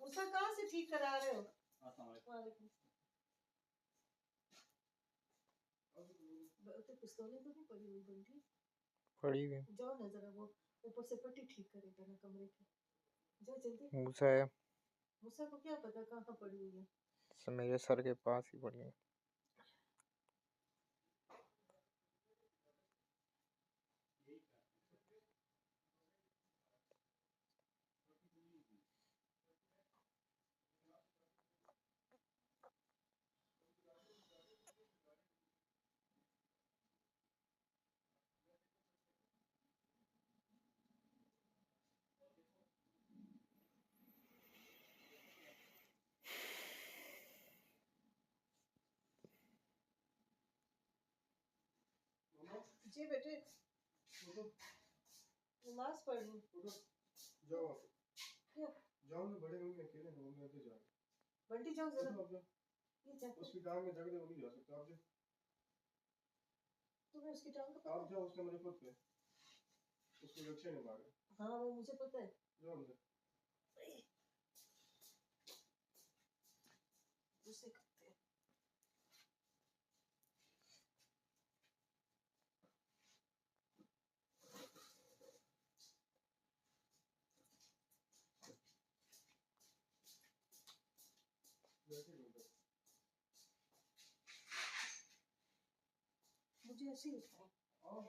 उसका कहाँ से ठीक करा रहे हो? वालेकुम। तो पिस्तौलें तो नहीं पड़ी हुई बंटी? पड़ी हुई। जाओ ना जरा वो ऊपर से पट्टी ठीक करेगा ना कमरे की। जाओ जल्दी। मूसा है। मूसा को क्या पता कहाँ पड़ी हुई है? मेरे सर के पास ही पड़ी है। जी बेटे नमाज पढ़नी। जाओ क्यों? जाओ ना बड़े रूम में अकेले रूम में तो जाओ। बंटी जाओ जरा। ये जा। उसकी टांग में जगह वो नहीं जा सकता। आप जाओ। तुम्हें उसकी टांग का पता? आप जाओ उसने मुझे खुद पे उसको लक्ष्य नहीं मारा। हाँ वो मुझे पता है। जाओ अंदर। उसे करते हैं। मुझे ऐसे ही उठाओ।